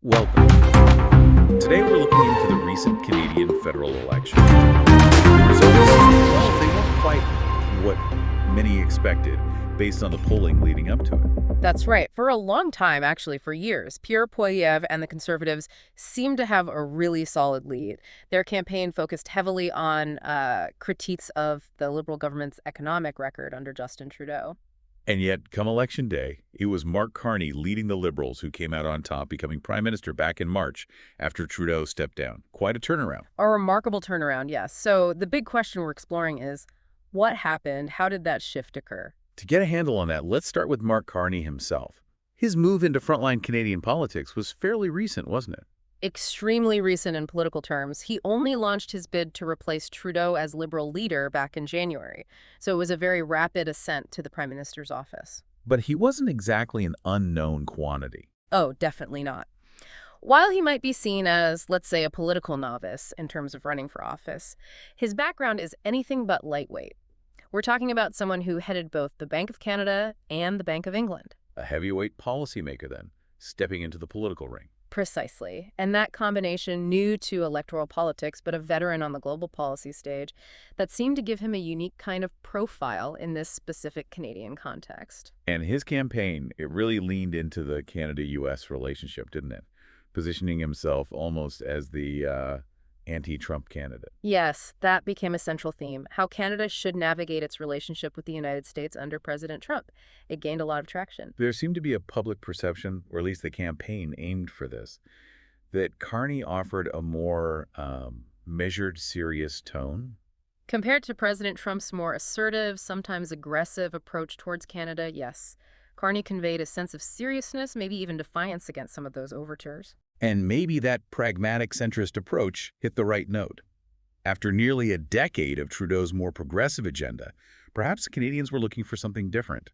Welcome. Today we're looking into the recent Canadian federal election. The results, well, they weren't quite what many expected based on the polling leading up to it. That's right. For a long time, actually, for years, Pierre Poilievre and the Conservatives seemed to have a really solid lead. Their campaign focused heavily on critiques of the Liberal government's economic record under Justin Trudeau. And yet, come election day, it was Mark Carney leading the Liberals who came out on top, becoming prime minister back in March after Trudeau stepped down. Quite a turnaround. A remarkable turnaround, yes. So the big question we're exploring is, what happened? How did that shift occur? To get a handle on that, let's start with Mark Carney himself. His move into frontline Canadian politics was fairly recent, wasn't it? Extremely recent in political terms. He only launched his bid to replace Trudeau as Liberal leader back in January, so it was a very rapid ascent to the Prime Minister's office. But he wasn't exactly an unknown quantity. Oh, definitely not. While he might be seen as, let's say, a political novice in terms of running for office, his background is anything but lightweight. We're talking about someone who headed both the Bank of Canada and the Bank of England. A heavyweight policymaker, then, stepping into the political ring. Precisely. And that combination, new to electoral politics, but a veteran on the global policy stage, that seemed to give him a unique kind of profile in this specific Canadian context. And his campaign, it really leaned into the Canada-U.S. relationship, didn't it? Positioning himself almost as the anti-Trump candidate. Yes, that became a central theme, how Canada should navigate its relationship with the United States under President Trump. It gained a lot of traction. There seemed to be a public perception, or at least the campaign aimed for this, that Carney offered a more measured, serious tone. Compared to President Trump's more assertive, sometimes aggressive approach towards Canada, yes. Carney conveyed a sense of seriousness, maybe even defiance against some of those overtures. And maybe that pragmatic centrist approach hit the right note. After nearly a decade of Trudeau's more progressive agenda, perhaps Canadians were looking for something different.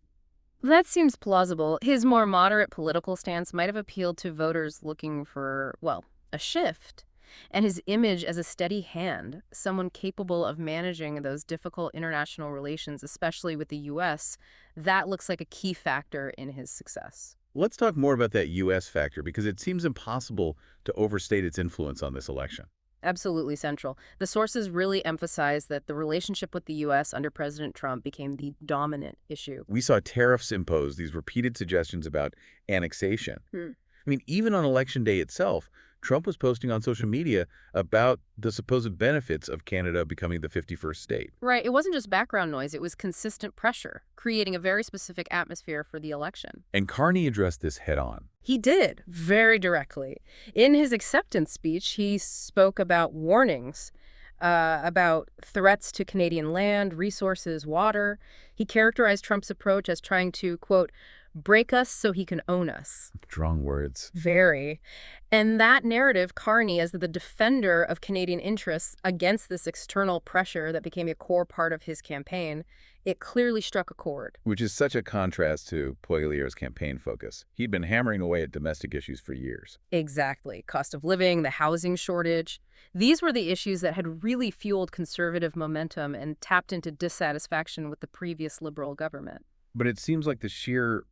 That seems plausible. His more moderate political stance might have appealed to voters looking for, well, a shift. And his image as a steady hand, someone capable of managing those difficult international relations, especially with the U.S., that looks like a key factor in his success. Let's talk more about that U.S. factor, because it seems impossible to overstate its influence on this election. Absolutely central. The sources really emphasize that the relationship with the U.S. under President Trump became the dominant issue. We saw tariffs imposed, these repeated suggestions about annexation. I mean, even on Election Day itself, Trump was posting on social media about the supposed benefits of Canada becoming the 51st state. Right. It wasn't just background noise. It was consistent pressure, creating a very specific atmosphere for the election. And Carney addressed this head-on. He did, very directly. In his acceptance speech, he spoke about warnings, about threats to Canadian land, resources, water. He characterized Trump's approach as trying to, quote, break us so he can own us. Strong words. Very. And that narrative, Carney, as the defender of Canadian interests against this external pressure that became a core part of his campaign, it clearly struck a chord. Which is such a contrast to Poilievre's campaign focus. He'd been hammering away at domestic issues for years. Exactly. Cost of living, the housing shortage. These were the issues that had really fueled conservative momentum and tapped into dissatisfaction with the previous Liberal government. But it seems like the sheer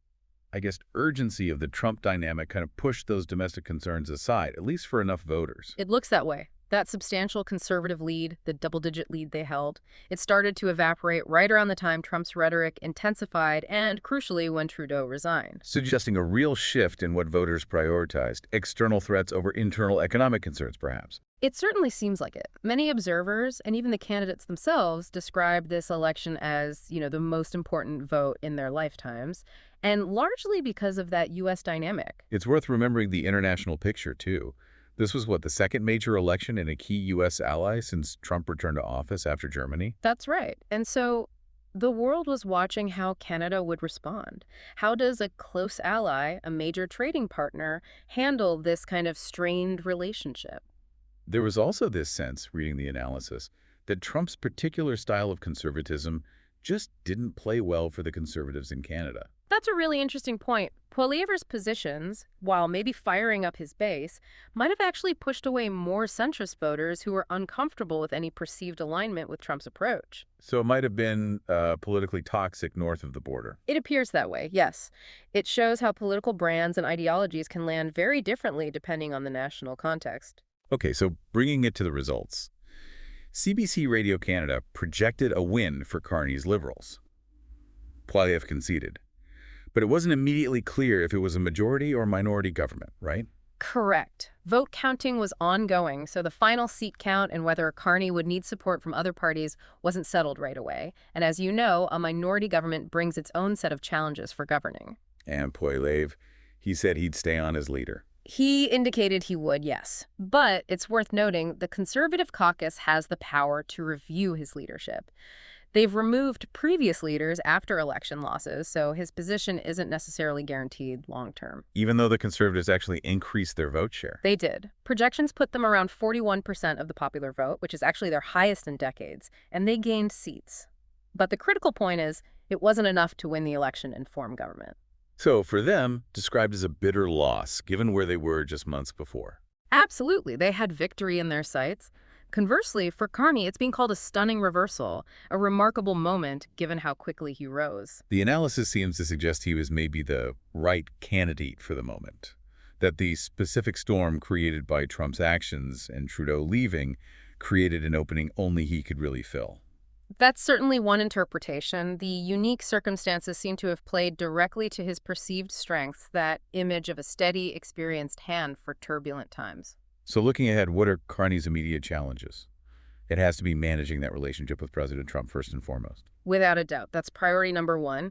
urgency of the Trump dynamic kind of pushed those domestic concerns aside, at least for enough voters. It looks that way. That substantial conservative lead, the double-digit lead they held, it started to evaporate right around the time Trump's rhetoric intensified and, crucially, when Trudeau resigned. Suggesting a real shift in what voters prioritized, external threats over internal economic concerns, perhaps. It certainly seems like it. Many observers, and even the candidates themselves, described this election as, the most important vote in their lifetimes, and largely because of that U.S. dynamic. It's worth remembering the international picture, too. This was, the second major election in a key U.S. ally since Trump returned to office after Germany? That's right. And so the world was watching how Canada would respond. How does a close ally, a major trading partner, handle this kind of strained relationship? There was also this sense, reading the analysis, that Trump's particular style of conservatism just didn't play well for the conservatives in Canada. That's a really interesting point. Poilievre's positions, while maybe firing up his base, might have actually pushed away more centrist voters who were uncomfortable with any perceived alignment with Trump's approach. So it might have been politically toxic north of the border. It appears that way, yes. It shows how political brands and ideologies can land very differently depending on the national context. Okay, so bringing it to the results. CBC Radio Canada projected a win for Carney's Liberals. Poilievre conceded. But it wasn't immediately clear if it was a majority or minority government, right? Correct. Vote counting was ongoing, so the final seat count and whether Carney would need support from other parties wasn't settled right away. And as you know, a minority government brings its own set of challenges for governing. And Poilievre, he said he'd stay on as leader. He indicated he would, yes. But it's worth noting the Conservative caucus has the power to review his leadership. They've removed previous leaders after election losses, so his position isn't necessarily guaranteed long-term. Even though the Conservatives actually increased their vote share. They did. Projections put them around 41% of the popular vote, which is actually their highest in decades, and they gained seats. But the critical point is, it wasn't enough to win the election and form government. So for them, described as a bitter loss, given where they were just months before. Absolutely. They had victory in their sights. Conversely, for Carney, it's being called a stunning reversal, a remarkable moment given how quickly he rose. The analysis seems to suggest he was maybe the right candidate for the moment, that the specific storm created by Trump's actions and Trudeau leaving created an opening only he could really fill. That's certainly one interpretation. The unique circumstances seem to have played directly to his perceived strengths, that image of a steady, experienced hand for turbulent times. So looking ahead, what are Carney's immediate challenges? It has to be managing that relationship with President Trump first and foremost. Without a doubt. That's priority number one.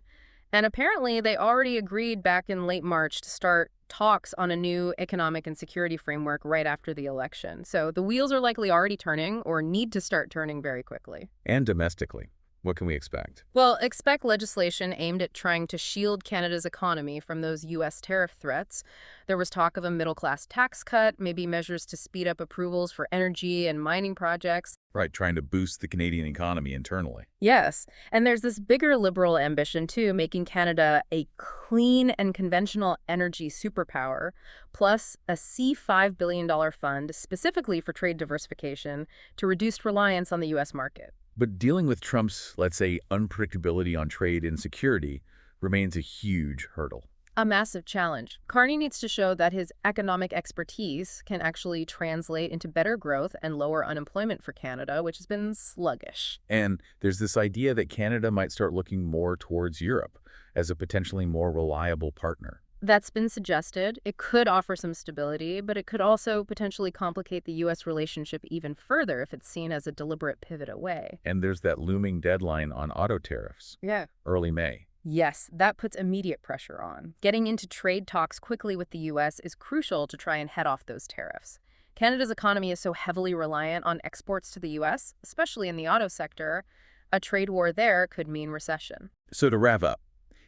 And apparently they already agreed back in late March to start talks on a new economic and security framework right after the election. So the wheels are likely already turning or need to start turning very quickly. And domestically, what can we expect? Well, expect legislation aimed at trying to shield Canada's economy from those U.S. tariff threats. There was talk of a middle-class tax cut, maybe measures to speed up approvals for energy and mining projects. Right, trying to boost the Canadian economy internally. Yes, and there's this bigger liberal ambition, too, making Canada a clean and conventional energy superpower, plus a $5 billion fund specifically for trade diversification to reduce reliance on the U.S. market. But dealing with Trump's, let's say, unpredictability on trade and security remains a huge hurdle. A massive challenge. Carney needs to show that his economic expertise can actually translate into better growth and lower unemployment for Canada, which has been sluggish. And there's this idea that Canada might start looking more towards Europe as a potentially more reliable partner. That's been suggested. It could offer some stability, but it could also potentially complicate the U.S. relationship even further if it's seen as a deliberate pivot away. And there's that looming deadline on auto tariffs. Yeah. Early May. Yes, that puts immediate pressure on. Getting into trade talks quickly with the U.S. is crucial to try and head off those tariffs. Canada's economy is so heavily reliant on exports to the U.S., especially in the auto sector. A trade war there could mean recession. So to wrap up,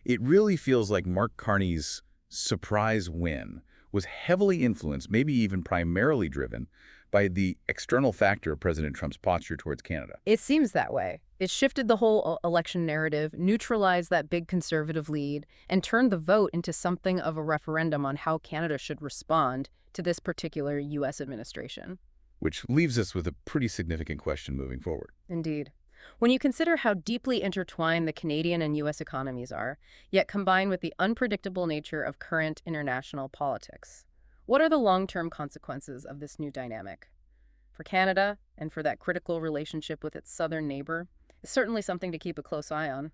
it really feels like Mark Carney's surprise win was heavily influenced, maybe even primarily driven, by the external factor of President Trump's posture towards Canada. It seems that way. It shifted the whole election narrative, neutralized that big conservative lead, and turned the vote into something of a referendum on how Canada should respond to this particular U.S. administration. Which leaves us with a pretty significant question moving forward. Indeed. When you consider how deeply intertwined the Canadian and U.S. economies are, yet combined with the unpredictable nature of current international politics, what are the long-term consequences of this new dynamic? For Canada, and for that critical relationship with its southern neighbor, it's certainly something to keep a close eye on.